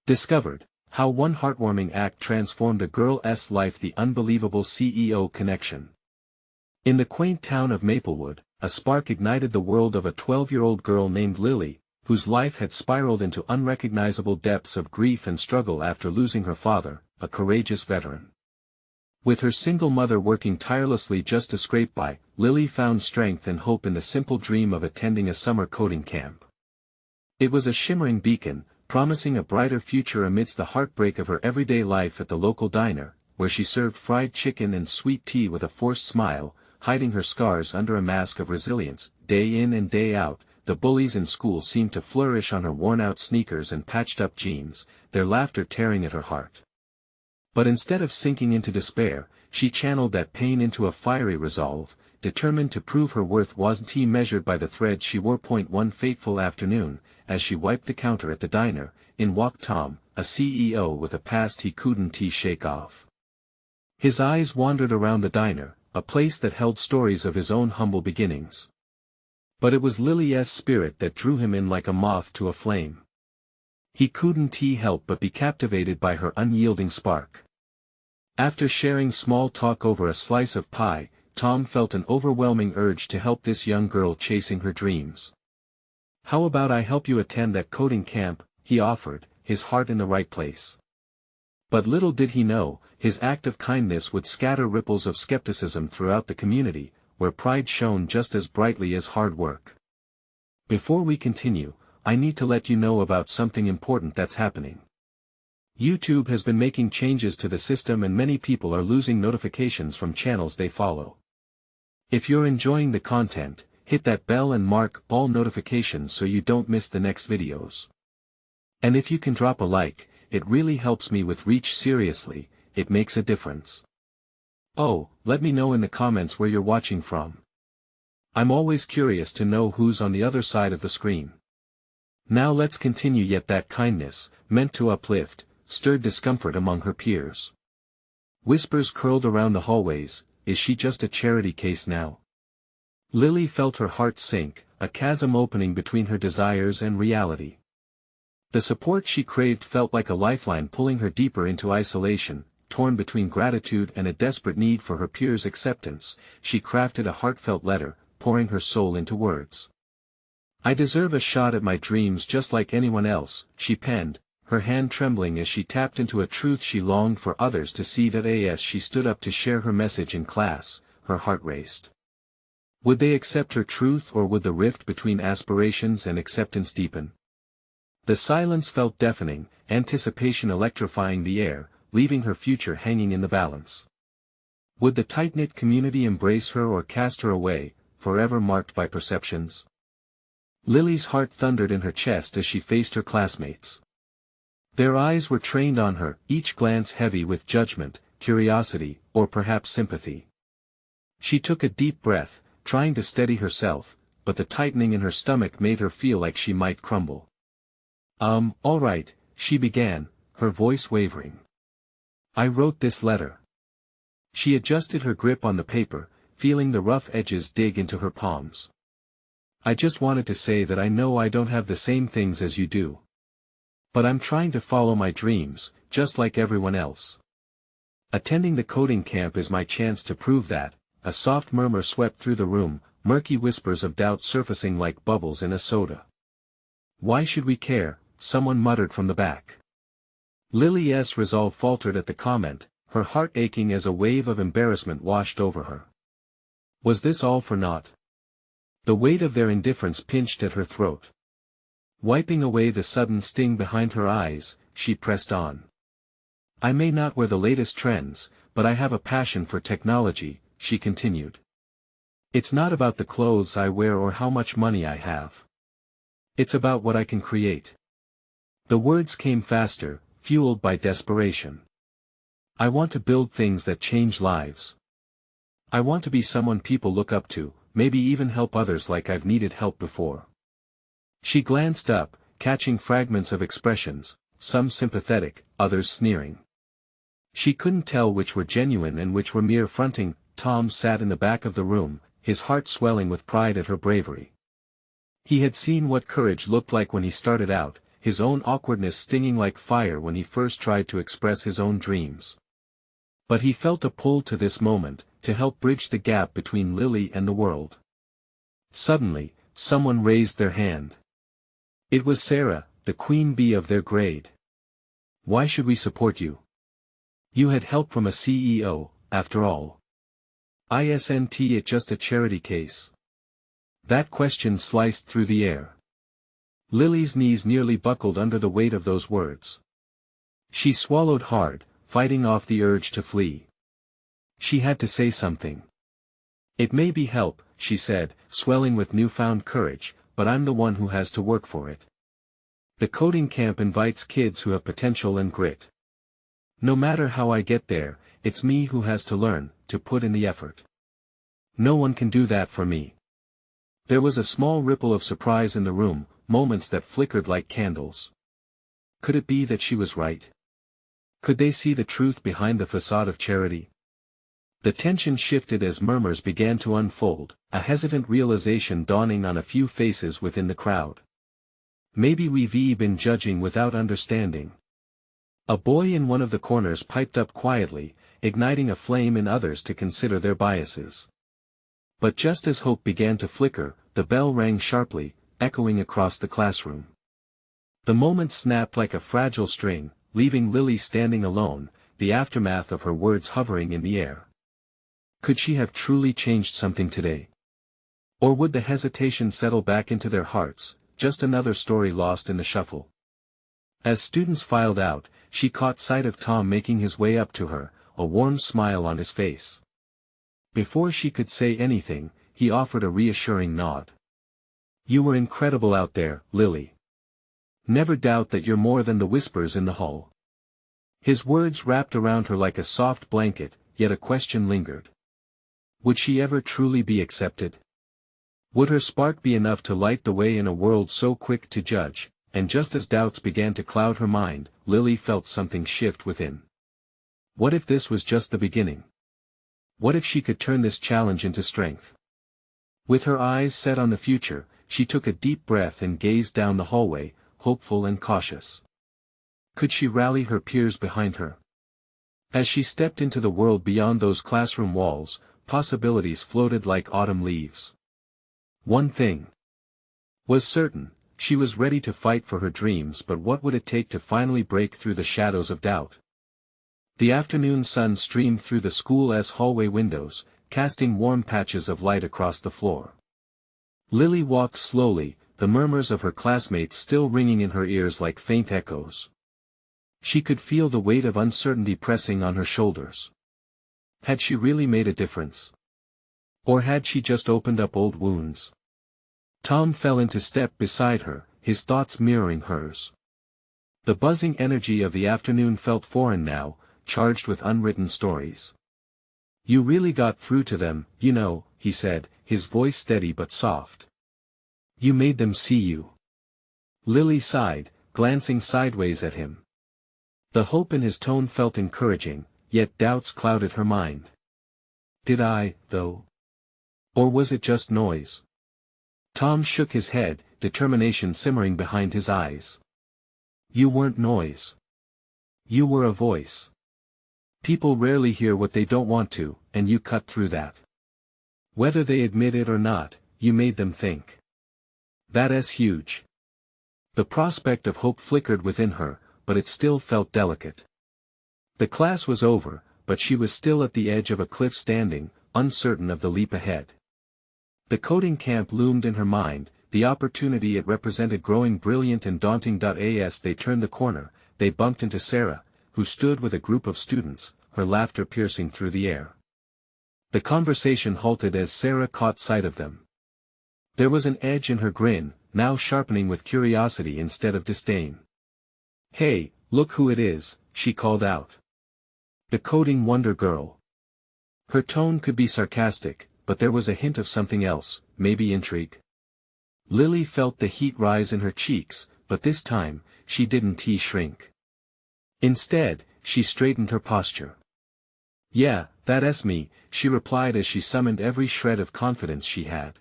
Discovered, how one heartwarming act transformed a girl's life. The unbelievable CEO connection. In the quaint town of Maplewood, a spark ignited the world of a 12-year-old girl named Lily, whose life had spiraled into unrecognizable depths of grief and struggle after losing her father, a courageous veteran. With her single mother working tirelessly just to scrape by, Lily found strength and hope in the simple dream of attending a summer coding camp. It was a shimmering beacon, promising a brighter future amidst the heartbreak of her everyday life at the local diner, where she served fried chicken and sweet tea with a forced smile, hiding her scars under a mask of resilience. Day in and day out, the bullies in school seemed to flourish on her worn-out sneakers and patched-up jeans, their laughter tearing at her heart. But instead of sinking into despair, she channeled that pain into a fiery resolve, determined to prove her worth wasn't measured by the thread she wore. One fateful afternoon, as she wiped the counter at the diner, in walked Tom, a CEO with a past he couldn't shake off. His eyes wandered around the diner, a place that held stories of his own humble beginnings. But it was Lily's spirit that drew him in like a moth to a flame. He couldn't help but be captivated by her unyielding spark. After sharing small talk over a slice of pie, Tom felt an overwhelming urge to help this young girl chasing her dreams. "How about I help you attend that coding camp?" he offered, his heart in the right place. But little did he know, his act of kindness would scatter ripples of skepticism throughout the community, where pride shone just as brightly as hard work. Before we continue, I need to let you know about something important that's happening. YouTube has been making changes to the system and many people are losing notifications from channels they follow. If you're enjoying the content, hit that bell and mark all notifications so you don't miss the next videos. And if you can drop a like, it really helps me with reach. Seriously, it makes a difference. Oh, let me know in the comments where you're watching from. I'm always curious to know who's on the other side of the screen. Now let's continue. Yet that kindness, meant to uplift, stirred discomfort among her peers. Whispers curled around the hallways, "Is she just a charity case now?" Lily felt her heart sink, a chasm opening between her desires and reality. The support she craved felt like a lifeline pulling her deeper into isolation. Torn between gratitude and a desperate need for her peers' acceptance, she crafted a heartfelt letter, pouring her soul into words. "I deserve a shot at my dreams just like anyone else," she penned, her hand trembling as she tapped into a truth she longed for others to see. That as she stood up to share her message in class, her heart raced. Would they accept her truth, or would the rift between aspirations and acceptance deepen? The silence felt deafening, anticipation electrifying the air, leaving her future hanging in the balance. Would the tight-knit community embrace her or cast her away, forever marked by perceptions? Lily's heart thundered in her chest as she faced her classmates. Their eyes were trained on her, each glance heavy with judgment, curiosity, or perhaps sympathy. She took a deep breath, trying to steady herself, but the tightening in her stomach made her feel like she might crumble. All right," she began, her voice wavering. "I wrote this letter." She adjusted her grip on the paper, feeling the rough edges dig into her palms. "I just wanted to say that I know I don't have the same things as you do. But I'm trying to follow my dreams, just like everyone else. Attending the coding camp is my chance to prove that." A soft murmur swept through the room, murky whispers of doubt surfacing like bubbles in a soda. "Why should we care?" someone muttered from the back. Lily's resolve faltered at the comment, her heart aching as a wave of embarrassment washed over her. Was this all for naught? The weight of their indifference pinched at her throat. Wiping away the sudden sting behind her eyes, she pressed on. "I may not wear the latest trends, but I have a passion for technology," she continued. "It's not about the clothes I wear or how much money I have. It's about what I can create." The words came faster, fueled by desperation. "I want to build things that change lives. I want to be someone people look up to, maybe even help others like I've needed help before." She glanced up, catching fragments of expressions, some sympathetic, others sneering. She couldn't tell which were genuine and which were mere fronting. Tom sat in the back of the room, his heart swelling with pride at her bravery. He had seen what courage looked like when he started out, his own awkwardness stinging like fire when he first tried to express his own dreams. But he felt a pull to this moment, to help bridge the gap between Lily and the world. Suddenly, someone raised their hand. It was Sarah, the queen bee of their grade. Why should we support you? You had help from a CEO, after all. Isn't it just a charity case? That question sliced through the air. Lily's knees nearly buckled under the weight of those words. She swallowed hard, fighting off the urge to flee. She had to say something. It may be help, she said, swelling with newfound courage, but I'm the one who has to work for it. The coding camp invites kids who have potential and grit. No matter how I get there, it's me who has to learn, to put in the effort. No one can do that for me. There was a small ripple of surprise in the room, moments that flickered like candles. Could it be that she was right? Could they see the truth behind the facade of charity? The tension shifted as murmurs began to unfold, a hesitant realization dawning on a few faces within the crowd. Maybe we've been judging without understanding. A boy in one of the corners piped up quietly, igniting a flame in others to consider their biases. But just as hope began to flicker, the bell rang sharply, echoing across the classroom. The moment snapped like a fragile string, leaving Lily standing alone, the aftermath of her words hovering in the air. Could she have truly changed something today? Or would the hesitation settle back into their hearts, just another story lost in the shuffle? As students filed out, she caught sight of Tom making his way up to her, a warm smile on his face. Before she could say anything, he offered a reassuring nod. You were incredible out there, Lily. Never doubt that you're more than the whispers in the hall. His words wrapped around her like a soft blanket, yet a question lingered. Would she ever truly be accepted? Would her spark be enough to light the way in a world so quick to judge? And just as doubts began to cloud her mind, Lily felt something shift within. What if this was just the beginning? What if she could turn this challenge into strength? With her eyes set on the future, she took a deep breath and gazed down the hallway, hopeful and cautious. Could she rally her peers behind her? As she stepped into the world beyond those classroom walls, possibilities floated like autumn leaves. One thing was certain, she was ready to fight for her dreams, but what would it take to finally break through the shadows of doubt? The afternoon sun streamed through the school's hallway windows, casting warm patches of light across the floor. Lily walked slowly, the murmurs of her classmates still ringing in her ears like faint echoes. She could feel the weight of uncertainty pressing on her shoulders. Had she really made a difference? Or had she just opened up old wounds? Tom fell into step beside her, his thoughts mirroring hers. The buzzing energy of the afternoon felt foreign now, charged with unwritten stories. You really got through to them, you know, he said, his voice steady but soft. You made them see you. Lily sighed, glancing sideways at him. The hope in his tone felt encouraging, yet doubts clouded her mind. Did I, though? Or was it just noise? Tom shook his head, determination simmering behind his eyes. You weren't noise. You were a voice. People rarely hear what they don't want to, and you cut through that. Whether they admit it or not, you made them think. That's huge. The prospect of hope flickered within her, but it still felt delicate. The class was over, but she was still at the edge of a cliff standing, uncertain of the leap ahead. The coding camp loomed in her mind, the opportunity it represented growing brilliant and daunting. As they turned the corner, they bumped into Sarah, who stood with a group of students, her laughter piercing through the air. The conversation halted as Sarah caught sight of them. There was an edge in her grin, now sharpening with curiosity instead of disdain. Hey, look who it is, she called out. The coding wonder girl. Her tone could be sarcastic, but there was a hint of something else, maybe intrigue. Lily felt the heat rise in her cheeks, but this time, she didn't shrink. Instead, she straightened her posture. Yeah, that's me, she replied as she summoned every shred of confidence she had.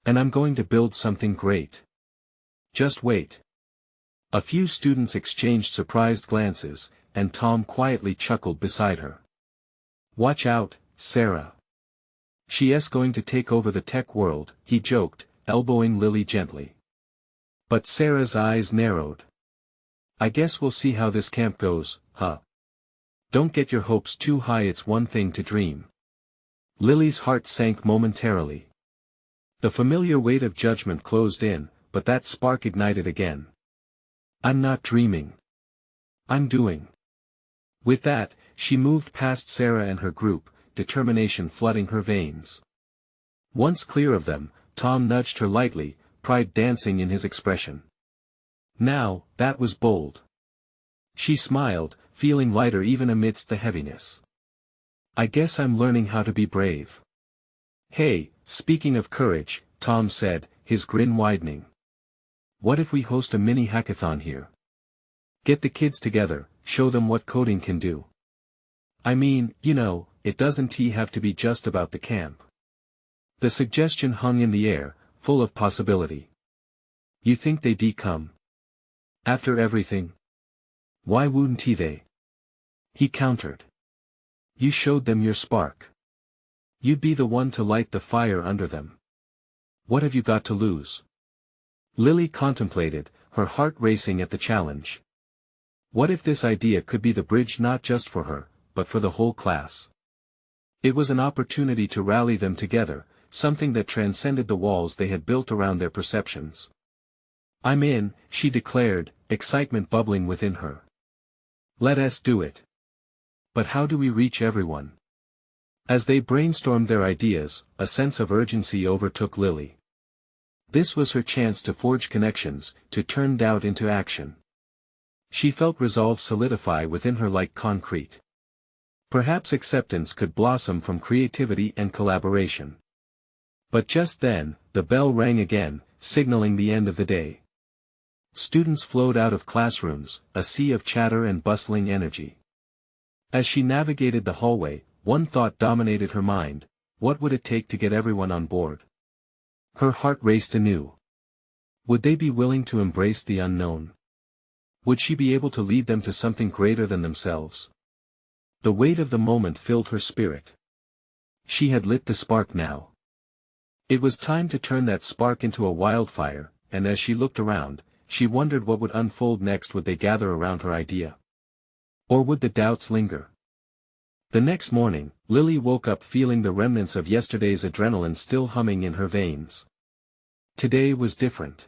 And I'm going to build something great. Just wait. A few students exchanged surprised glances, and Tom quietly chuckled beside her. "Watch out, Sarah. She's going to take over the tech world," he joked, elbowing Lily gently. But Sarah's eyes narrowed. "I guess we'll see how this camp goes, huh? Don't get your hopes too high, it's one thing to dream." Lily's heart sank momentarily. The familiar weight of judgment closed in, but that spark ignited again. "I'm not dreaming. I'm doing." With that, she moved past Sarah and her group, determination flooding her veins. Once clear of them, Tom nudged her lightly, pride dancing in his expression. Now, that was bold. She smiled, feeling lighter even amidst the heaviness. "I guess I'm learning how to be brave." "Hey, speaking of courage," Tom said, his grin widening. "What if we host a mini hackathon here? Get the kids together, show them what coding can do. I mean, it doesn't have to be just about the camp." The suggestion hung in the air, full of possibility. "You think they'd come? After everything? Why wouldn't they?" He countered. "You showed them your spark. You'd be the one to light the fire under them. What have you got to lose?" Lily contemplated, her heart racing at the challenge. What if this idea could be the bridge not just for her, but for the whole class? It was an opportunity to rally them together, something that transcended the walls they had built around their perceptions. "I'm in," she declared, excitement bubbling within her. "Let us do it. But how do we reach everyone?" As they brainstormed their ideas, a sense of urgency overtook Lily. This was her chance to forge connections, to turn doubt into action. She felt resolve solidify within her like concrete. Perhaps acceptance could blossom from creativity and collaboration. But just then, the bell rang again, signaling the end of the day. Students flowed out of classrooms, a sea of chatter and bustling energy. As she navigated the hallway, one thought dominated her mind: what would it take to get everyone on board? Her heart raced anew. Would they be willing to embrace the unknown? Would she be able to lead them to something greater than themselves? The weight of the moment filled her spirit. She had lit the spark now. It was time to turn that spark into a wildfire, and as she looked around, she wondered what would unfold next. Would they gather around her idea? Or would the doubts linger? The next morning, Lily woke up feeling the remnants of yesterday's adrenaline still humming in her veins. Today was different.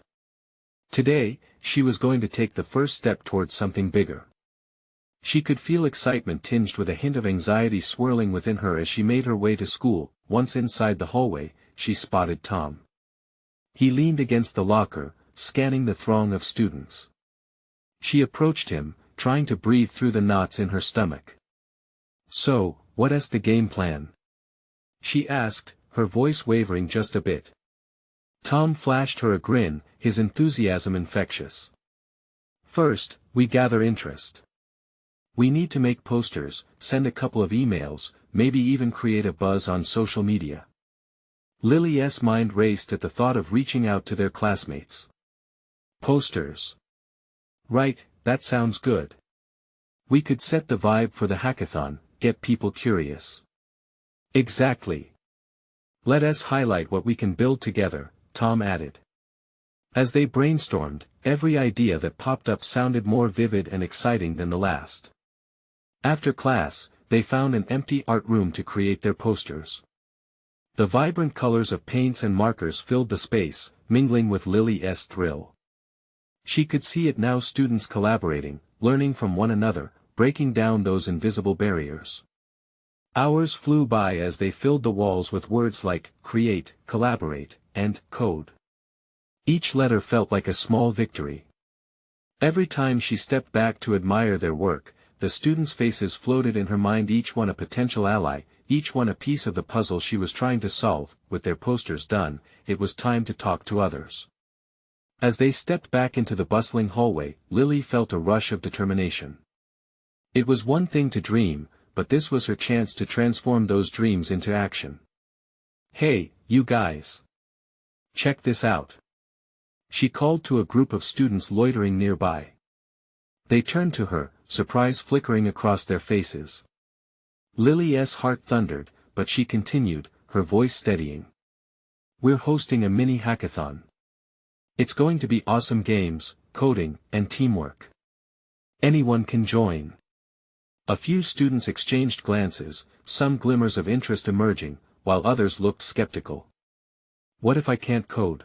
Today, she was going to take the first step towards something bigger. She could feel excitement tinged with a hint of anxiety swirling within her as she made her way to school. Once inside the hallway, she spotted Tom. He leaned against the locker, scanning the throng of students. She approached him, trying to breathe through the knots in her stomach. "So, what's the game plan?" she asked, her voice wavering just a bit. Tom flashed her a grin, his enthusiasm infectious. "First, we gather interest. We need to make posters, send a couple of emails, maybe even create a buzz on social media." Lily's mind raced at the thought of reaching out to their classmates. Posters. Right, that sounds good. We could set the vibe for the hackathon, get people curious. Exactly. Let us highlight what we can build together, Tom added. As they brainstormed, every idea that popped up sounded more vivid and exciting than the last. After class, they found an empty art room to create their posters. The vibrant colors of paints and markers filled the space, mingling with Lily's thrill. She could see it now: students collaborating, learning from one another, breaking down those invisible barriers. Hours flew by as they filled the walls with words like create, collaborate, and code. Each letter felt like a small victory. Every time she stepped back to admire their work, the students' faces floated in her mind, each one a potential ally, each one a piece of the puzzle she was trying to solve. With their posters done, it was time to talk to others. As they stepped back into the bustling hallway, Lily felt a rush of determination. It was one thing to dream, but this was her chance to transform those dreams into action. "Hey, you guys! Check this out. She called to a group of students loitering nearby. They turned to her, surprise flickering across their faces. Lily's heart thundered, but she continued, her voice steadying. We're hosting a mini hackathon. It's going to be awesome games, coding, and teamwork. Anyone can join. A few students exchanged glances, some glimmers of interest emerging, while others looked skeptical. What if I can't code?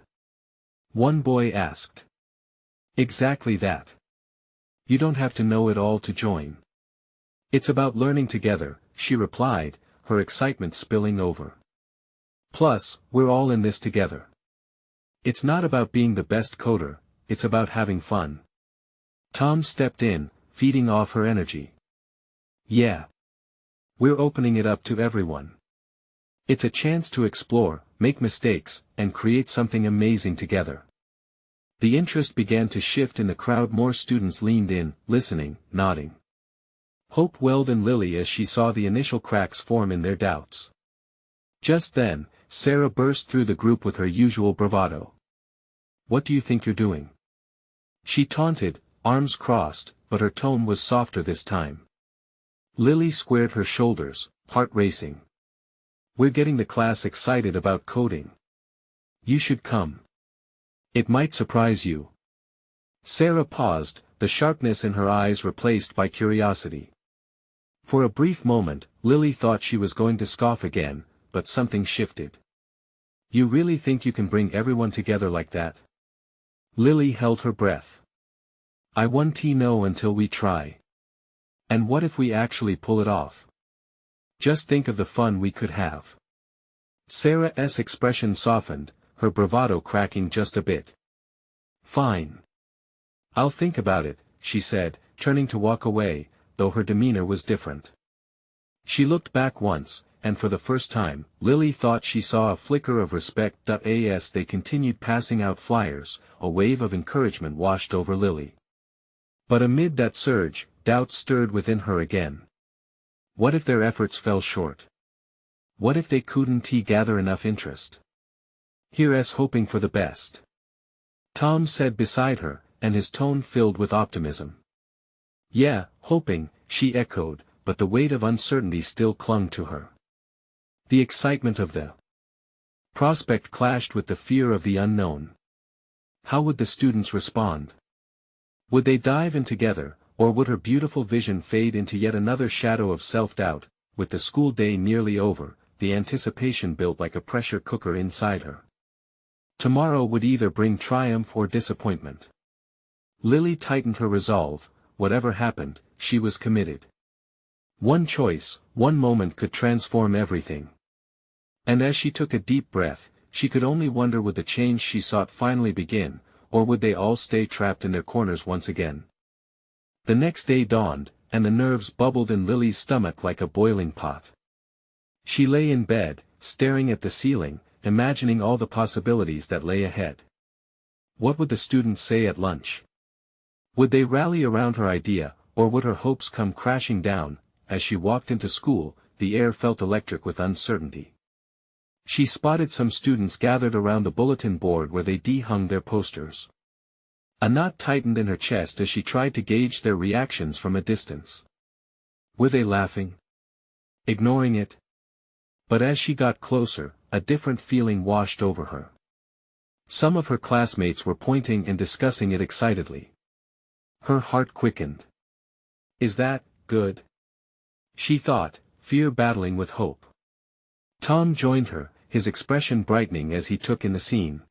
One boy asked. Exactly that. You don't have to know it all to join. It's about learning together, she replied, her excitement spilling over. Plus, we're all in this together. It's not about being the best coder, it's about having fun. Tom stepped in, feeding off her energy. Yeah. We're opening it up to everyone. It's a chance to explore, make mistakes, and create something amazing together. The interest began to shift in the crowd. More students leaned in, listening, nodding. Hope welled in Lily as she saw the initial cracks form in their doubts. Just then, Sarah burst through the group with her usual bravado. What do you think you're doing? She taunted, arms crossed, but her tone was softer this time. Lily squared her shoulders, heart racing. We're getting the class excited about coding. You should come. It might surprise you. Sarah paused, the sharpness in her eyes replaced by curiosity. For a brief moment, Lily thought she was going to scoff again, but something shifted. You really think you can bring everyone together like that? Lily held her breath. I won't know until we try. And what if we actually pull it off? Just think of the fun we could have. Sarah's expression softened, her bravado cracking just a bit. Fine. I'll think about it, she said, turning to walk away, though her demeanor was different. She looked back once, and for the first time, Lily thought she saw a flicker of respect. As they continued passing out flyers, a wave of encouragement washed over Lily. But amid that surge, doubt stirred within her again. What if their efforts fell short? What if they couldn't gather enough interest? Here's hoping for the best. Tom said beside her, and his tone filled with optimism. Yeah, hoping, she echoed, but the weight of uncertainty still clung to her. The excitement of the prospect clashed with the fear of the unknown. How would the students respond? Would they dive in together, or would her beautiful vision fade into yet another shadow of self-doubt? With the school day nearly over, the anticipation built like a pressure cooker inside her. Tomorrow would either bring triumph or disappointment. Lily tightened her resolve. Whatever happened, she was committed. One choice, one moment could transform everything. And as she took a deep breath, she could only wonder, would the change she sought finally begin, or would they all stay trapped in their corners once again? The next day dawned, and the nerves bubbled in Lily's stomach like a boiling pot. She lay in bed, staring at the ceiling, imagining all the possibilities that lay ahead. What would the students say at lunch? Would they rally around her idea, or would her hopes come crashing down? As she walked into school, the air felt electric with uncertainty. She spotted some students gathered around the bulletin board where they hung their posters. A knot tightened in her chest as she tried to gauge their reactions from a distance. Were they laughing? Ignoring it? But as she got closer, a different feeling washed over her. Some of her classmates were pointing and discussing it excitedly. Her heart quickened. Is that good? She thought, fear battling with hope. Tom joined her, his expression brightening as he took in the scene.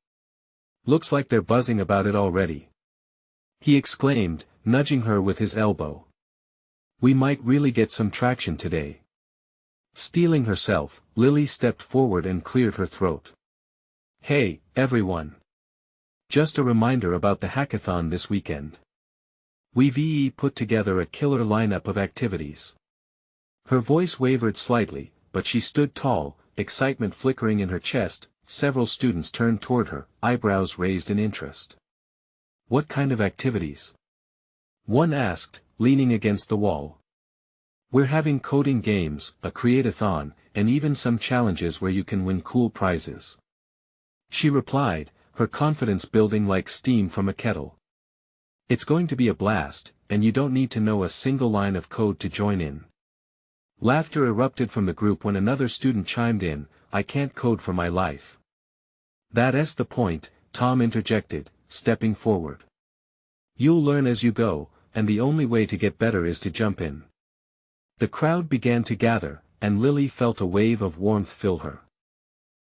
Looks like they're buzzing about it already. He exclaimed, nudging her with his elbow. We might really get some traction today. Steeling herself, Lily stepped forward and cleared her throat. Hey, everyone. Just a reminder about the hackathon this weekend. We've put together a killer lineup of activities. Her voice wavered slightly, but she stood tall, excitement flickering in her chest. Several students turned toward her, eyebrows raised in interest. What kind of activities? One asked, leaning against the wall. We're having coding games, a create-a-thon, and even some challenges where you can win cool prizes. She replied, her confidence building like steam from a kettle. "It's going to be a blast, and you don't need to know a single line of code to join in." Laughter erupted from the group when another student chimed in, "I can't code for my life." "That's the point," Tom interjected, stepping forward. "You'll learn as you go, and the only way to get better is to jump in." The crowd began to gather, and Lily felt a wave of warmth fill her.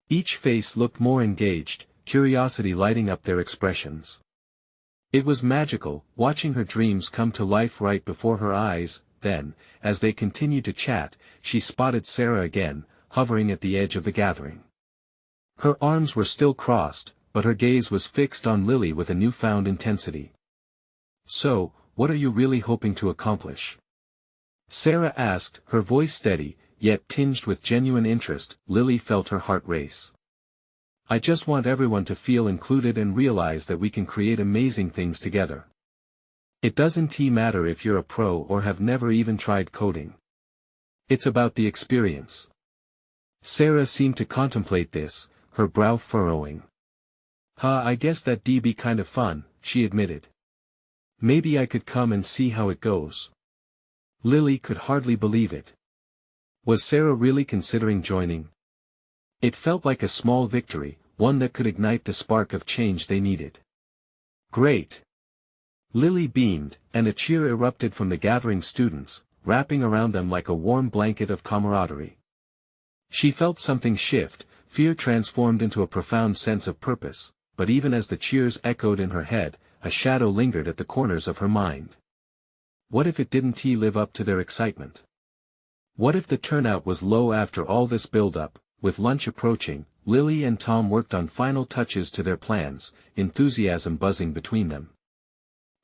Each face looked more engaged, curiosity lighting up their expressions. It was magical, watching her dreams come to life right before her eyes. Then, as they continued to chat, she spotted Sarah again, hovering at the edge of the gathering. Her arms were still crossed, but her gaze was fixed on Lily with a newfound intensity. "So, what are you really hoping to accomplish?" Sarah asked, her voice steady, yet tinged with genuine interest. Lily felt her heart race. "I just want everyone to feel included and realize that we can create amazing things together. It doesn't matter if you're a pro or have never even tried coding. It's about the experience." Sarah seemed to contemplate this, her brow furrowing. I guess that'd be kind of fun," she admitted. "Maybe I could come and see how it goes." Lily could hardly believe it. Was Sarah really considering joining? It felt like a small victory, one that could ignite the spark of change they needed. "Great!" Lily beamed, and a cheer erupted from the gathering students, wrapping around them like a warm blanket of camaraderie. She felt something shift, fear transformed into a profound sense of purpose, but even as the cheers echoed in her head, a shadow lingered at the corners of her mind. What if it didn't live up to their excitement? What if the turnout was low after all this build-up? With lunch approaching, Lily and Tom worked on final touches to their plans, enthusiasm buzzing between them.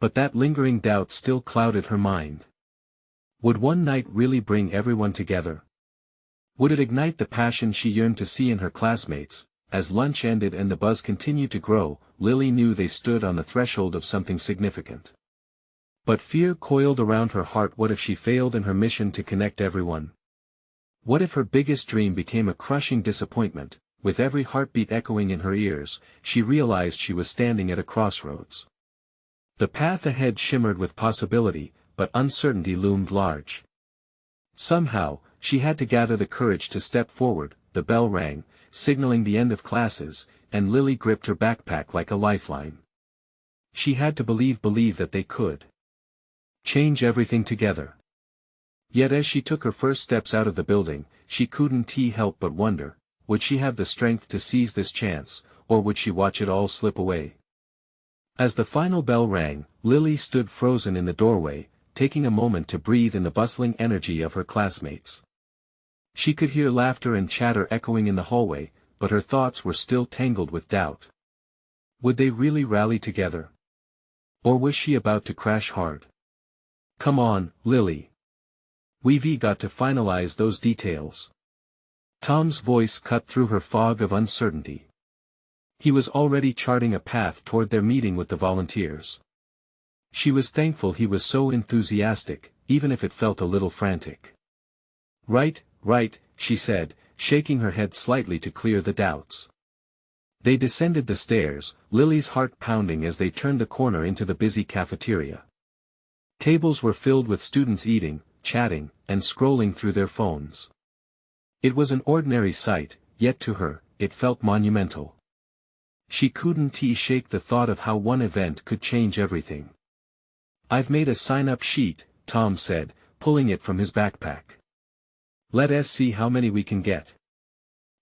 But that lingering doubt still clouded her mind. Would one night really bring everyone together? Would it ignite the passion she yearned to see in her classmates? As lunch ended and the buzz continued to grow, Lily knew they stood on the threshold of something significant. But fear coiled around her heart. What if she failed in her mission to connect everyone? What if her biggest dream became a crushing disappointment? With every heartbeat echoing in her ears, she realized she was standing at a crossroads. The path ahead shimmered with possibility, but uncertainty loomed large. Somehow, she had to gather the courage to step forward. The bell rang, signaling the end of classes, and Lily gripped her backpack like a lifeline. She had to believe that they could change everything together. Yet as she took her first steps out of the building, she couldn't help but wonder, would she have the strength to seize this chance, or would she watch it all slip away? As the final bell rang, Lily stood frozen in the doorway, taking a moment to breathe in the bustling energy of her classmates. She could hear laughter and chatter echoing in the hallway, but her thoughts were still tangled with doubt. Would they really rally together? Or was she about to crash hard? "Come on, Lily. We've got to finalize those details." Tom's voice cut through her fog of uncertainty. He was already charting a path toward their meeting with the volunteers. She was thankful he was so enthusiastic, even if it felt a little frantic. Right, she said, shaking her head slightly to clear the doubts. They descended the stairs, Lily's heart pounding as they turned the corner into the busy cafeteria. Tables were filled with students eating, chatting, and scrolling through their phones. It was an ordinary sight, yet to her, it felt monumental. She couldn't shake the thought of how one event could change everything. "I've made a sign-up sheet," Tom said, pulling it from his backpack. "Let's see how many we can get."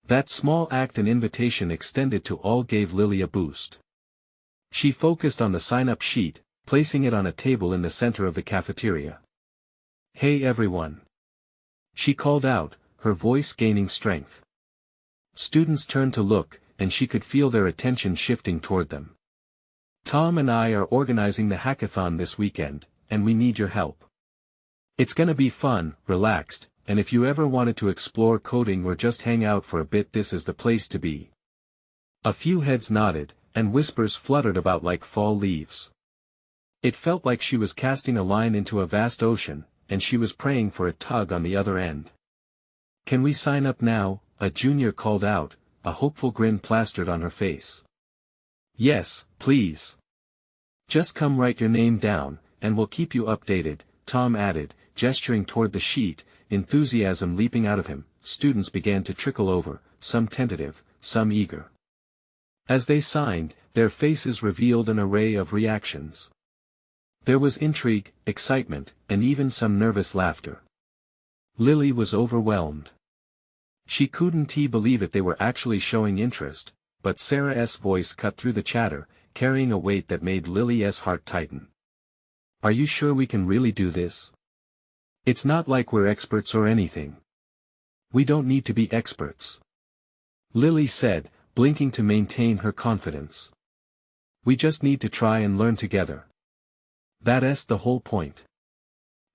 That small act and invitation extended to all gave Lily a boost. She focused on the sign-up sheet, placing it on a table in the center of the cafeteria. "Hey everyone!" she called out, her voice gaining strength. Students turned to look, and she could feel their attention shifting toward them. "Tom and I are organizing the hackathon this weekend, and we need your help. It's gonna be fun, relaxed, and if you ever wanted to explore coding or just hang out for a bit, this is the place to be." A few heads nodded, and whispers fluttered about like fall leaves. It felt like she was casting a line into a vast ocean, and she was praying for a tug on the other end. "Can we sign up now?" a junior called out, a hopeful grin plastered on her face. Yes, please. Just come write your name down, and we'll keep you updated, Tom added, gesturing toward the sheet, enthusiasm leaping out of him. Students began to trickle over, some tentative, some eager. As they signed, their faces revealed an array of reactions. There was intrigue, excitement, and even some nervous laughter. Lily was overwhelmed. She couldn't believe it, they were actually showing interest, but Sarah's voice cut through the chatter, carrying a weight that made Lily's heart tighten. Are you sure we can really do this? It's not like we're experts or anything. We don't need to be experts. Lily said, blinking to maintain her confidence. We just need to try and learn together. That's the whole point.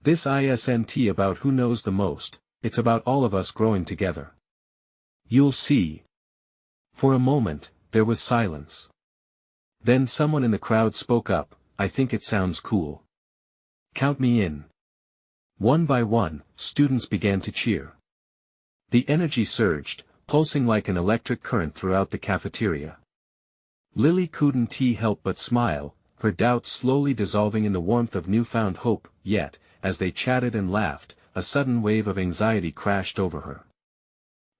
This isn't about who knows the most, it's about all of us growing together. You'll see. For a moment, there was silence. Then someone in the crowd spoke up, I think it sounds cool. Count me in. One by one, students began to cheer. The energy surged, pulsing like an electric current throughout the cafeteria. Lily couldn't help but smile, her doubts slowly dissolving in the warmth of newfound hope, yet, as they chatted and laughed, a sudden wave of anxiety crashed over her.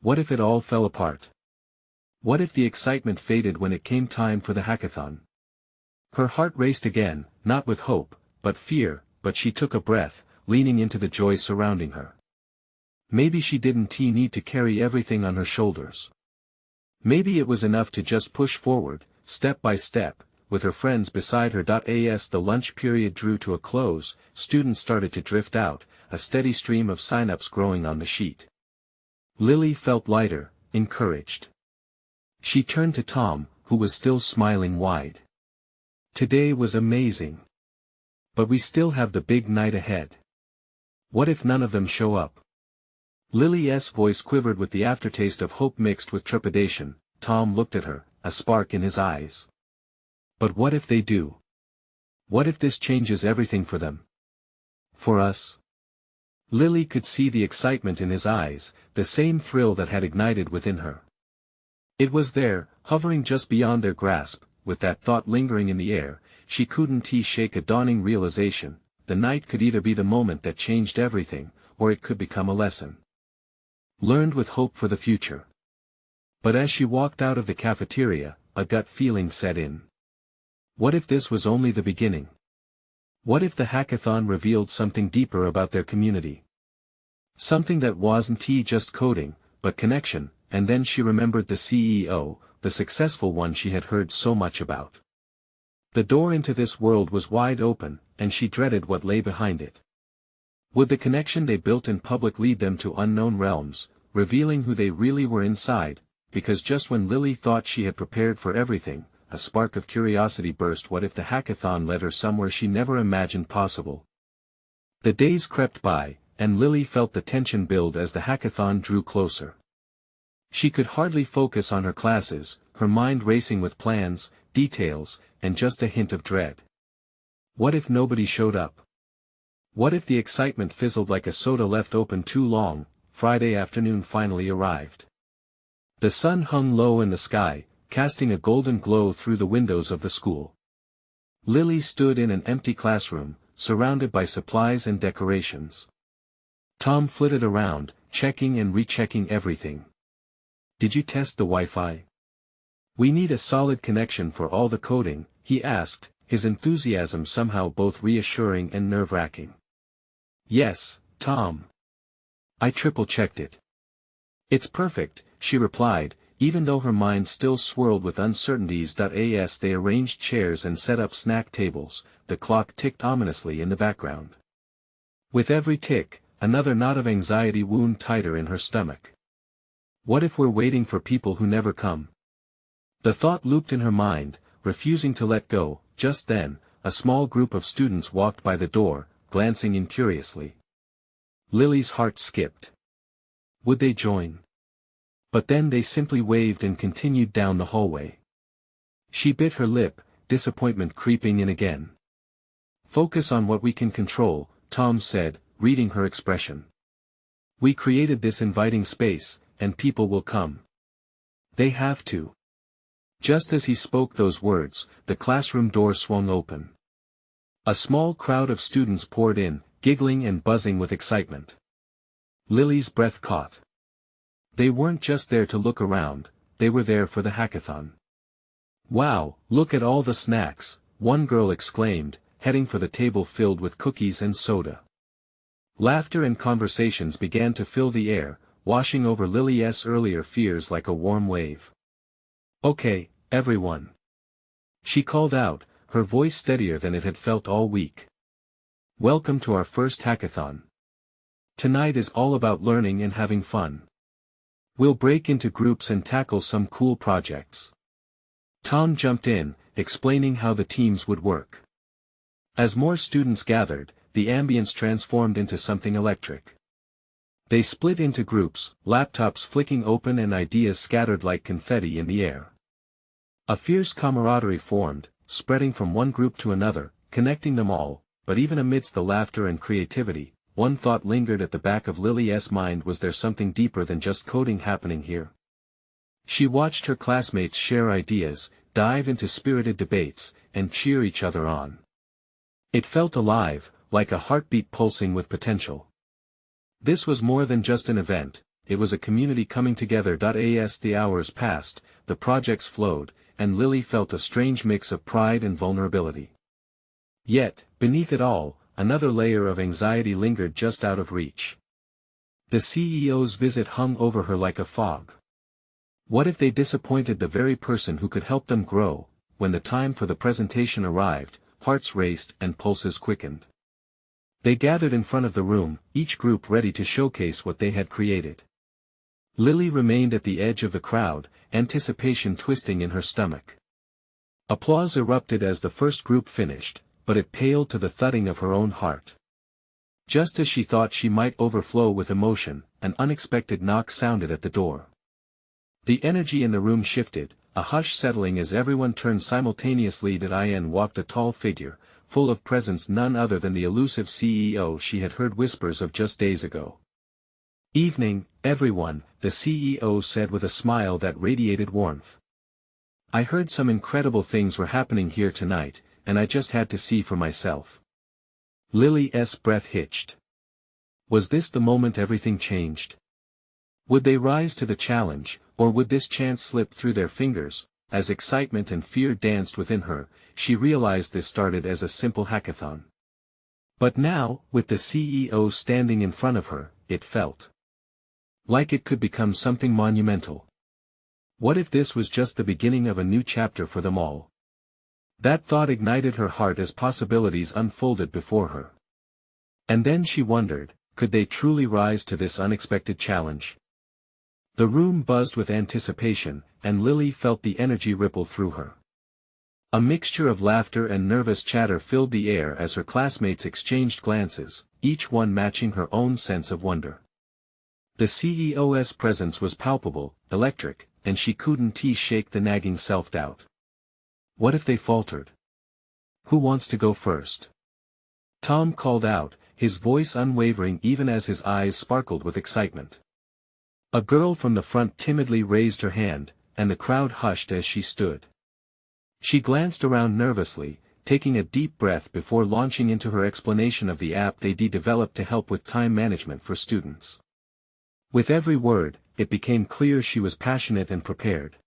What if it all fell apart? What if the excitement faded when it came time for the hackathon? Her heart raced again, not with hope, but fear, but she took a breath, leaning into the joy surrounding her. Maybe she didn't need to carry everything on her shoulders. Maybe it was enough to just push forward, step by step, with her friends beside her. As the lunch period drew to a close, students started to drift out, a steady stream of sign-ups growing on the sheet. Lily felt lighter, encouraged. She turned to Tom, who was still smiling wide. Today was amazing. But we still have the big night ahead. What if none of them show up? Lily's voice quivered with the aftertaste of hope mixed with trepidation. Tom looked at her, a spark in his eyes. But what if they do? What if this changes everything for them? For us? Lily could see the excitement in his eyes, the same thrill that had ignited within her. It was there, hovering just beyond their grasp, with that thought lingering in the air. She couldn't shake a dawning realization. The night could either be the moment that changed everything, or it could become a lesson learned with hope for the future. But as she walked out of the cafeteria, a gut feeling set in. What if this was only the beginning? What if the hackathon revealed something deeper about their community? Something that wasn't just coding, but connection. And then she remembered the CEO, the successful one she had heard so much about. The door into this world was wide open, and she dreaded what lay behind it. Would the connection they built in public lead them to unknown realms, revealing who they really were inside? Because just when Lily thought she had prepared for everything, a spark of curiosity burst. What if the hackathon led her somewhere she never imagined possible? The days crept by, and Lily felt the tension build as the hackathon drew closer. She could hardly focus on her classes, her mind racing with plans, details, and just a hint of dread. What if nobody showed up? What if the excitement fizzled like a soda left open too long? Friday afternoon finally arrived. The sun hung low in the sky, casting a golden glow through the windows of the school. Lily stood in an empty classroom, surrounded by supplies and decorations. Tom flitted around, checking and rechecking everything. Did you test the Wi-Fi? We need a solid connection for all the coding, he asked, his enthusiasm somehow both reassuring and nerve-wracking. Yes, Tom. I triple-checked it. It's perfect, she replied, even though her mind still swirled with uncertainties. As they arranged chairs and set up snack tables, the clock ticked ominously in the background. With every tick, another knot of anxiety wound tighter in her stomach. What if we're waiting for people who never come? The thought looped in her mind, refusing to let go. Just then, a small group of students walked by the door, glancing in curiously. Lily's heart skipped. Would they join? But then they simply waved and continued down the hallway. She bit her lip, disappointment creeping in again. Focus on what we can control, Tom said, reading her expression. We created this inviting space, and people will come. They have to. Just as he spoke those words, the classroom door swung open. A small crowd of students poured in, giggling and buzzing with excitement. Lily's breath caught. They weren't just there to look around, they were there for the hackathon. "Wow, look at all the snacks," one girl exclaimed, heading for the table filled with cookies and soda. Laughter and conversations began to fill the air, washing over Lily's earlier fears like a warm wave. "Okay, everyone," she called out, her voice steadier than it had felt all week. "Welcome to our first hackathon. Tonight is all about learning and having fun. We'll break into groups and tackle some cool projects." Tom jumped in, explaining how the teams would work. As more students gathered, the ambience transformed into something electric. They split into groups, laptops flicking open and ideas scattered like confetti in the air. A fierce camaraderie formed, spreading from one group to another, connecting them all, but even amidst the laughter and creativity, one thought lingered at the back of Lily's mind: was there something deeper than just coding happening here? She watched her classmates share ideas, dive into spirited debates, and cheer each other on. It felt alive, like a heartbeat pulsing with potential. This was more than just an event, it was a community coming together. As the hours passed, the projects flowed, and Lily felt a strange mix of pride and vulnerability. Yet, beneath it all, another layer of anxiety lingered just out of reach. The CEO's visit hung over her like a fog. What if they disappointed the very person who could help them grow? When the time for the presentation arrived, hearts raced and pulses quickened. They gathered in front of the room, each group ready to showcase what they had created. Lily remained at the edge of the crowd, anticipation twisting in her stomach. Applause erupted as the first group finished, but it paled to the thudding of her own heart. Just as she thought she might overflow with emotion, an unexpected knock sounded at the door. The energy in the room shifted, a hush settling as everyone turned simultaneously. In walked a tall figure, full of presence, none other than the elusive CEO she had heard whispers of just days ago. "Evening, everyone," the CEO said with a smile that radiated warmth. "I heard some incredible things were happening here tonight, and I just had to see for myself." Lily's breath hitched. Was this the moment everything changed? Would they rise to the challenge, or would this chance slip through their fingers? As excitement and fear danced within her, she realized this started as a simple hackathon. But now, with the CEO standing in front of her, it felt like it could become something monumental. What if this was just the beginning of a new chapter for them all? That thought ignited her heart as possibilities unfolded before her. And then she wondered, could they truly rise to this unexpected challenge? The room buzzed with anticipation, and Lily felt the energy ripple through her. A mixture of laughter and nervous chatter filled the air as her classmates exchanged glances, each one matching her own sense of wonder. The CEO's presence was palpable, electric, and she couldn't shake the nagging self-doubt. What if they faltered? "Who wants to go first?" Tom called out, his voice unwavering even as his eyes sparkled with excitement. A girl from the front timidly raised her hand, and the crowd hushed as she stood. She glanced around nervously, taking a deep breath before launching into her explanation of the app they'd developed to help with time management for students. With every word, it became clear she was passionate and prepared.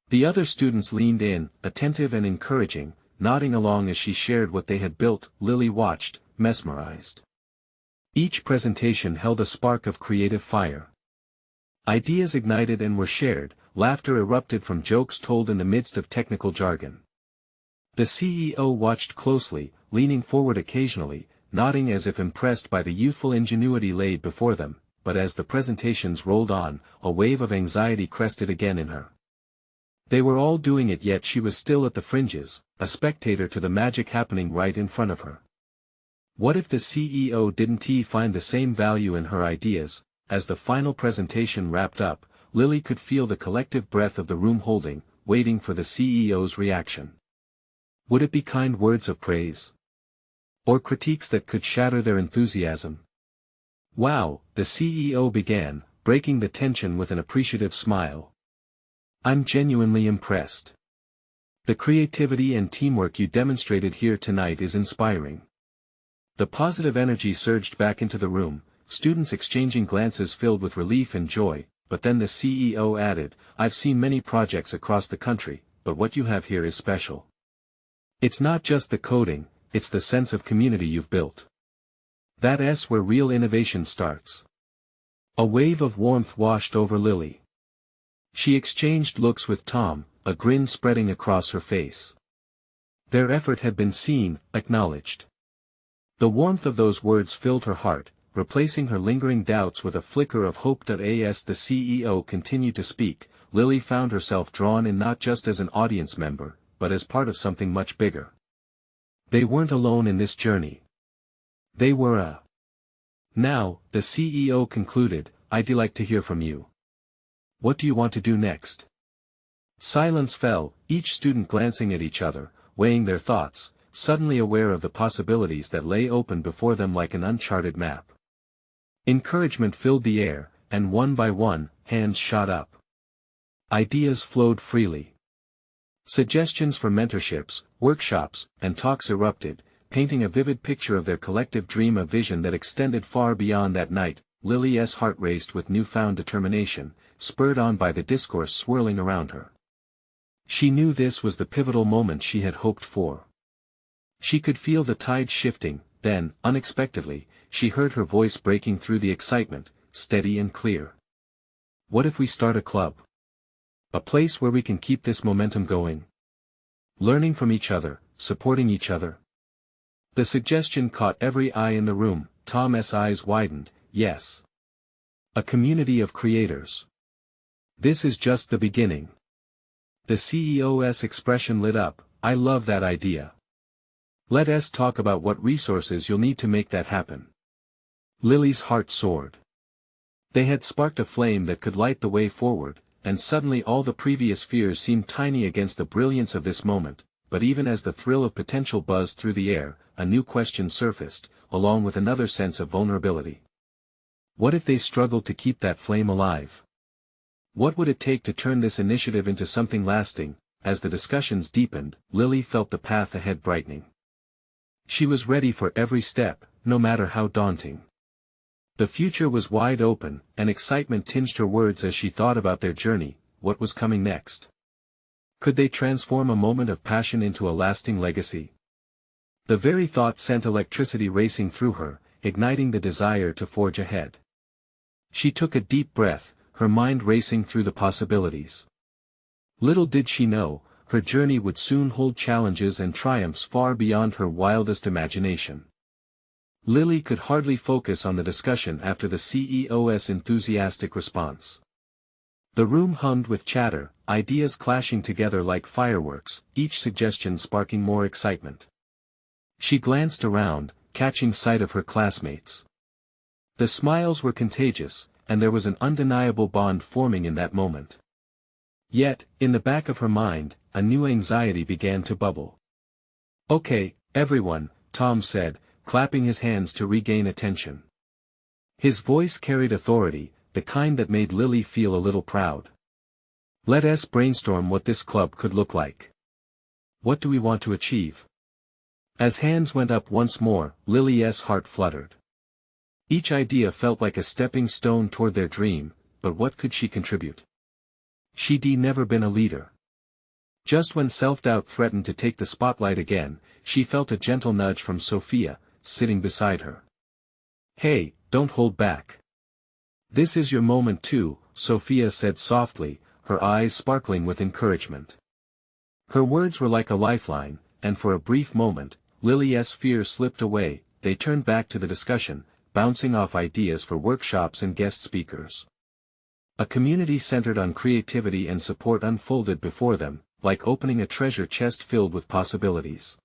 The other students leaned in, attentive and encouraging, nodding along as she shared what they had built. Lily watched, mesmerized. Each presentation held a spark of creative fire. Ideas ignited and were shared, laughter erupted from jokes told in the midst of technical jargon. The CEO watched closely, leaning forward occasionally, nodding as if impressed by the youthful ingenuity laid before them, but as the presentations rolled on, a wave of anxiety crested again in her. They were all doing it, yet she was still at the fringes, a spectator to the magic happening right in front of her. What if the CEO didn't find the same value in her ideas? As the final presentation wrapped up, Lily could feel the collective breath of the room holding, waiting for the CEO's reaction. Would it be kind words of praise? Or critiques that could shatter their enthusiasm? "Wow," the CEO began, breaking the tension with an appreciative smile. I'm genuinely impressed. The creativity and teamwork you demonstrated here tonight is inspiring. The positive energy surged back into the room, students exchanging glances filled with relief and joy, but then the CEO added, I've seen many projects across the country, but what you have here is special. It's not just the coding, it's the sense of community you've built. That's where real innovation starts. A wave of warmth washed over Lily. She exchanged looks with Tom, a grin spreading across her face. Their effort had been seen, acknowledged. The warmth of those words filled her heart, replacing her lingering doubts with a flicker of hope. As the CEO continued to speak, Lily found herself drawn in not just as an audience member, but as part of something much bigger. They weren't alone in this journey. They were Now, the CEO concluded, I'd like to hear from you. What do you want to do next? Silence fell, each student glancing at each other, weighing their thoughts, suddenly aware of the possibilities that lay open before them like an uncharted map. Encouragement filled the air, and one by one, hands shot up. Ideas flowed freely. Suggestions for mentorships, workshops, and talks erupted, painting a vivid picture of their collective dream, a vision that extended far beyond that night. Lily's heart raced with newfound determination, spurred on by the discourse swirling around her. She knew this was the pivotal moment she had hoped for. She could feel the tide shifting, then, unexpectedly, she heard her voice breaking through the excitement, steady and clear. What if we start a club? A place where we can keep this momentum going? Learning from each other, supporting each other. The suggestion caught every eye in the room. Tom's eyes widened. Yes. A community of creators. This is just the beginning. The CEO's expression lit up. I love that idea. Let's talk about what resources you'll need to make that happen. Lily's heart soared. They had sparked a flame that could light the way forward, and suddenly all the previous fears seemed tiny against the brilliance of this moment. But even as the thrill of potential buzzed through the air, a new question surfaced, along with another sense of vulnerability. What if they struggled to keep that flame alive? What would it take to turn this initiative into something lasting? As the discussions deepened, Lily felt the path ahead brightening. She was ready for every step, no matter how daunting. The future was wide open, and excitement tinged her words as she thought about their journey. What was coming next? Could they transform a moment of passion into a lasting legacy? The very thought sent electricity racing through her, igniting the desire to forge ahead. She took a deep breath, her mind racing through the possibilities. Little did she know, her journey would soon hold challenges and triumphs far beyond her wildest imagination. Lily could hardly focus on the discussion after the CEO's enthusiastic response. The room hummed with chatter, ideas clashing together like fireworks, each suggestion sparking more excitement. She glanced around, catching sight of her classmates. The smiles were contagious, and there was an undeniable bond forming in that moment. Yet, in the back of her mind, a new anxiety began to bubble. Okay, everyone, Tom said, clapping his hands to regain attention. His voice carried authority, the kind that made Lily feel a little proud. Let's brainstorm what this club could look like. What do we want to achieve? As hands went up once more, Lily's heart fluttered. Each idea felt like a stepping stone toward their dream, but what could she contribute? She'd never been a leader. Just when self-doubt threatened to take the spotlight again, she felt a gentle nudge from Sophia, sitting beside her. Hey, don't hold back. This is your moment too, Sophia said softly, her eyes sparkling with encouragement. Her words were like a lifeline, and for a brief moment, Lily's fear slipped away. They turned back to the discussion, bouncing off ideas for workshops and guest speakers. A community centered on creativity and support unfolded before them, like opening a treasure chest filled with possibilities.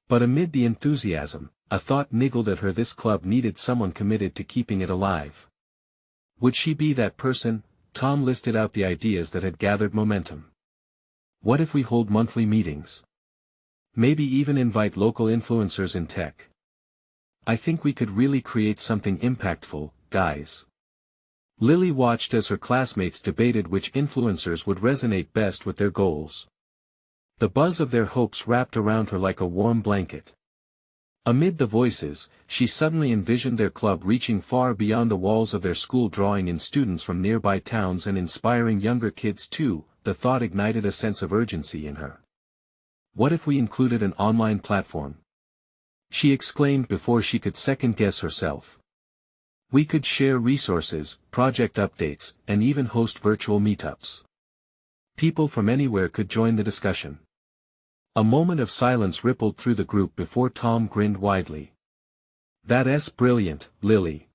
But amid the enthusiasm, a thought niggled at her. This club needed someone committed to keeping it alive. Would she be that person? Tom listed out the ideas that had gathered momentum. What if we hold monthly meetings? Maybe even invite local influencers in tech. I think we could really create something impactful, guys. Lily watched as her classmates debated which influencers would resonate best with their goals. The buzz of their hopes wrapped around her like a warm blanket. Amid the voices, she suddenly envisioned their club reaching far beyond the walls of their school, drawing in students from nearby towns and inspiring younger kids too. The thought ignited a sense of urgency in her. What if we included an online platform? She exclaimed before she could second-guess herself. We could share resources, project updates, and even host virtual meetups. People from anywhere could join the discussion. A moment of silence rippled through the group before Tom grinned widely. That's brilliant, Lily.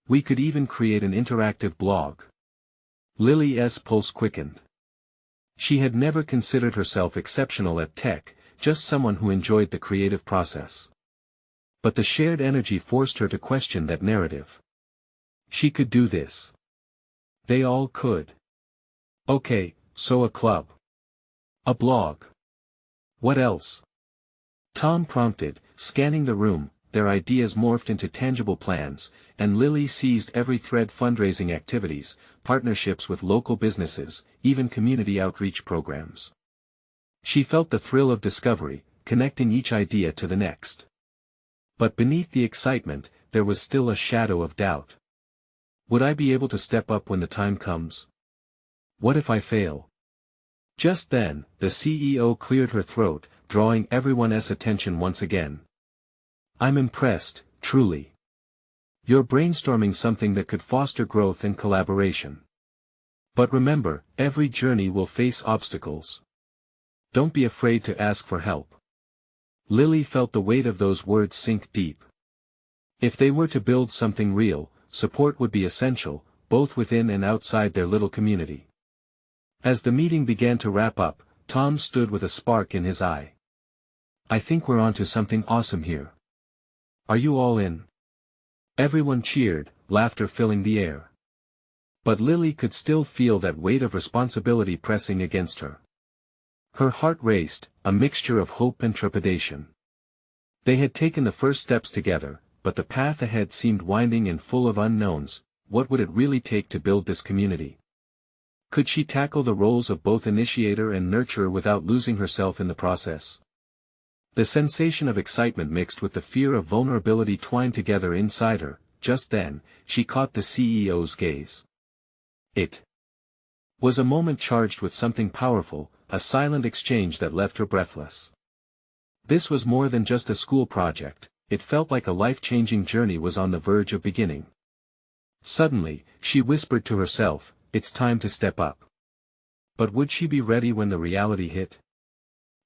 We could even create an interactive blog. Lily's pulse quickened. She had never considered herself exceptional at tech, just someone who enjoyed the creative process. But the shared energy forced her to question that narrative. She could do this. They all could. Okay, so a club. A blog. What else? Tom prompted, scanning the room. Their ideas morphed into tangible plans, and Lily seized every thread: fundraising activities, partnerships with local businesses, even community outreach programs. She felt the thrill of discovery, connecting each idea to the next. But beneath the excitement, there was still a shadow of doubt. Would I be able to step up when the time comes? What if I fail? Just then, the CEO cleared her throat, drawing everyone's attention once again. I'm impressed, truly. You're brainstorming something that could foster growth and collaboration. But remember, every journey will face obstacles. Don't be afraid to ask for help. Lily felt the weight of those words sink deep. If they were to build something real, support would be essential, both within and outside their little community. As the meeting began to wrap up, Tom stood with a spark in his eye. I think we're onto something awesome here. Are you all in? Everyone cheered, laughter filling the air. But Lily could still feel that weight of responsibility pressing against her. Her heart raced, a mixture of hope and trepidation. They had taken the first steps together, but the path ahead seemed winding and full of unknowns. What would it really take to build this community? Could she tackle the roles of both initiator and nurturer without losing herself in the process? The sensation of excitement mixed with the fear of vulnerability twined together inside her. Just then, she caught the CEO's gaze. It was a moment charged with something powerful, a silent exchange that left her breathless. This was more than just a school project, it felt like a life-changing journey was on the verge of beginning. Suddenly, she whispered to herself, it's time to step up. But would she be ready when the reality hit?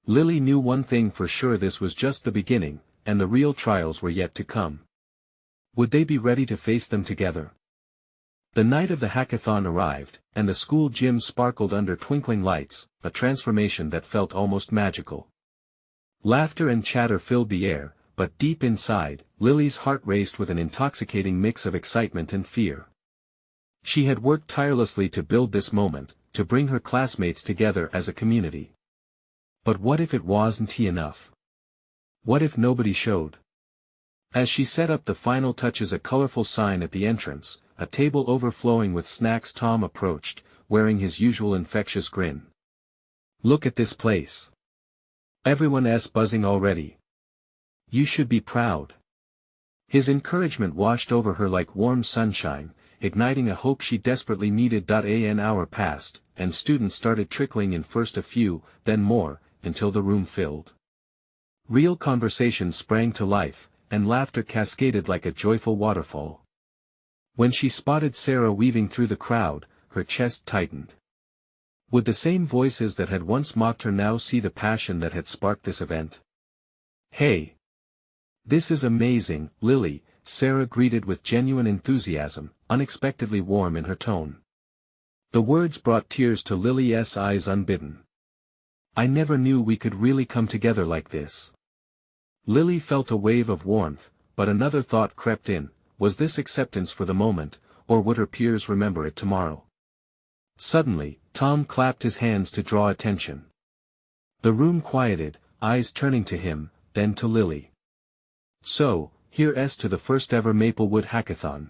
Lily knew one thing for sure: this was just the beginning, and the real trials were yet to come. Would they be ready to face them together? The night of the hackathon arrived, and the school gym sparkled under twinkling lights, a transformation that felt almost magical. Laughter and chatter filled the air, but deep inside, Lily's heart raced with an intoxicating mix of excitement and fear. She had worked tirelessly to build this moment, to bring her classmates together as a community. But what if it wasn't enough? What if nobody showed? As she set up the final touches, a colorful sign at the entrance, a table overflowing with snacks, Tom approached, wearing his usual infectious grin. Look at this place. Everyone's buzzing already. You should be proud. His encouragement washed over her like warm sunshine, igniting a hope she desperately needed. An hour passed, and students started trickling in, first a few, then more, until the room filled. Real conversation sprang to life, and laughter cascaded like a joyful waterfall. When she spotted Sarah weaving through the crowd, her chest tightened. Would the same voices that had once mocked her now see the passion that had sparked this event? Hey! This is amazing, Lily, Sarah greeted with genuine enthusiasm, unexpectedly warm in her tone. The words brought tears to Lily's eyes unbidden. I never knew we could really come together like this. Lily felt a wave of warmth, but another thought crept in: was this acceptance for the moment, or would her peers remember it tomorrow? Suddenly, Tom clapped his hands to draw attention. The room quieted, eyes turning to him, then to Lily. So, here's to the first ever Maplewood Hackathon.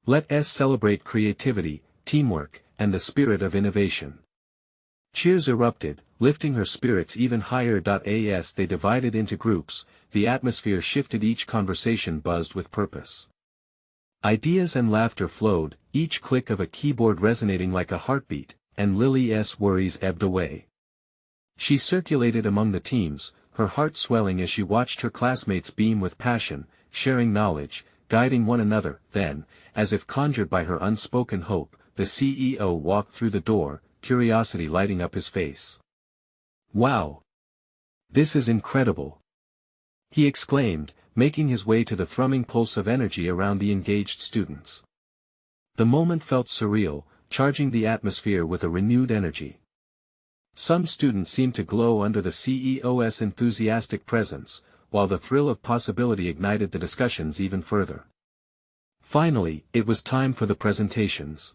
Let us celebrate creativity, teamwork, and the spirit of innovation. Cheers erupted, lifting her spirits even higher. As they divided into groups, the atmosphere shifted, each conversation buzzed with purpose. Ideas and laughter flowed, each click of a keyboard resonating like a heartbeat, and Lily's worries ebbed away. She circulated among the teams, her heart swelling as she watched her classmates beam with passion, sharing knowledge, guiding one another. Then, as if conjured by her unspoken hope, the CEO walked through the door, curiosity lighting up his face. "Wow! This is incredible!" he exclaimed, making his way to the thrumming pulse of energy around the engaged students. The moment felt surreal, charging the atmosphere with a renewed energy. Some students seemed to glow under the CEO's enthusiastic presence, while the thrill of possibility ignited the discussions even further. Finally, it was time for the presentations.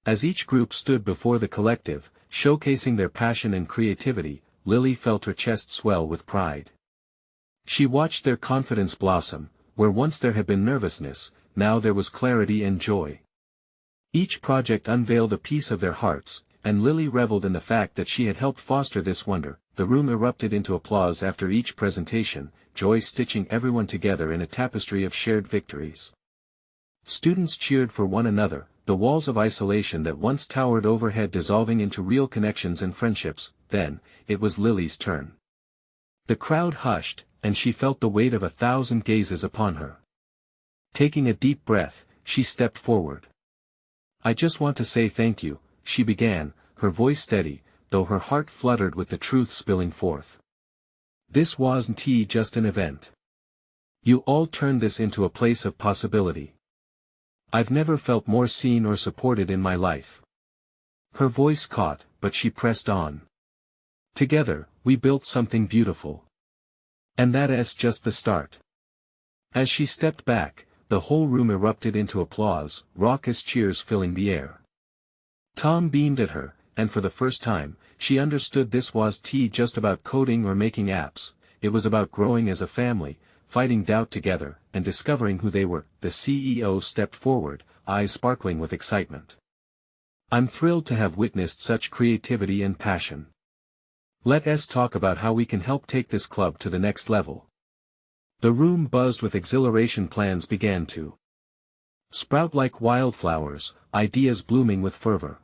As each group stood before the collective, showcasing their passion and creativity, Lily felt her chest swell with pride. She watched their confidence blossom, where once there had been nervousness, now there was clarity and joy. Each project unveiled a piece of their hearts, and Lily reveled in the fact that she had helped foster this wonder. The room erupted into applause after each presentation, joy stitching everyone together in a tapestry of shared victories. Students cheered for one another, the walls of isolation that once towered overhead dissolving into real connections and friendships. Then, it was Lily's turn. The crowd hushed, and she felt the weight of 1,000 gazes upon her. Taking a deep breath, she stepped forward. "I just want to say thank you," she began, her voice steady, though her heart fluttered with the truth spilling forth. "This wasn't just an event. You all turned this into a place of possibility. I've never felt more seen or supported in my life." Her voice caught, but she pressed on. "Together, we built something beautiful. And that's just the start." As she stepped back, the whole room erupted into applause, raucous cheers filling the air. Tom beamed at her, and for the first time, she understood this wasn't just about coding or making apps. It was about growing as a family, fighting doubt together, and discovering who they were. The CEO stepped forward, eyes sparkling with excitement. "I'm thrilled to have witnessed such creativity and passion. Let us talk about how we can help take this club to the next level." The room buzzed with exhilaration. Plans began to sprout like wildflowers, ideas blooming with fervor.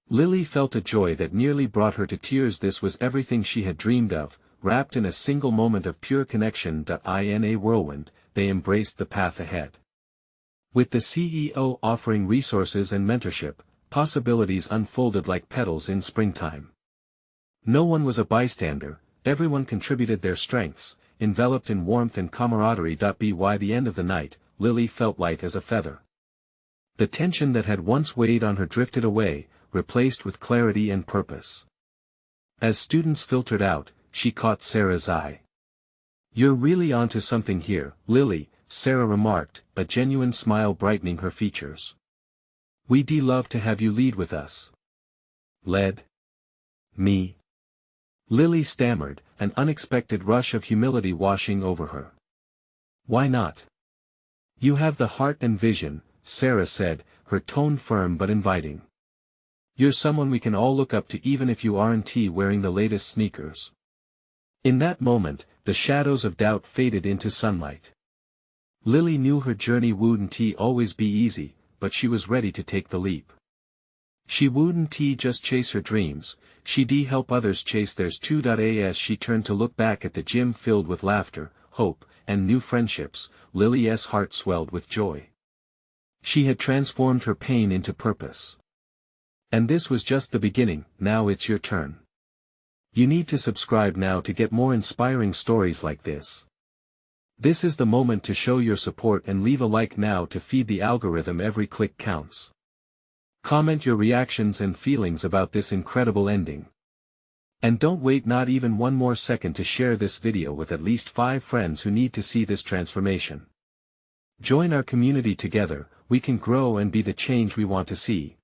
Lily felt a joy that nearly brought her to tears. This was everything she had dreamed of, wrapped in a single moment of pure connection. In a whirlwind, they embraced the path ahead. With the CEO offering resources and mentorship, possibilities unfolded like petals in springtime. No one was a bystander, everyone contributed their strengths, enveloped in warmth and camaraderie. By the end of the night, Lily felt light as a feather. The tension that had once weighed on her drifted away, replaced with clarity and purpose. As students filtered out, she caught Sarah's eye. "You're really onto something here, Lily," Sarah remarked, a genuine smile brightening her features. "We'd love to have you lead with us." "Lead? Me?" Lily stammered, an unexpected rush of humility washing over her. "Why not? You have the heart and vision," Sarah said, her tone firm but inviting. "You're someone we can all look up to even if you aren't wearing the latest sneakers." In that moment, the shadows of doubt faded into sunlight. Lily knew her journey wouldn't always be easy, but she was ready to take the leap. She wouldn't just chase her dreams, she'd help others chase theirs too. As she turned to look back at the gym filled with laughter, hope, and new friendships, Lily's heart swelled with joy. She had transformed her pain into purpose. And this was just the beginning. Now it's your turn. You need to subscribe now to get more inspiring stories like this. This is the moment to show your support and leave a like now to feed the algorithm. Every click counts. Comment your reactions and feelings about this incredible ending. And don't wait not even one more second to share this video with at least 5 friends who need to see this transformation. Join our community together, we can grow and be the change we want to see.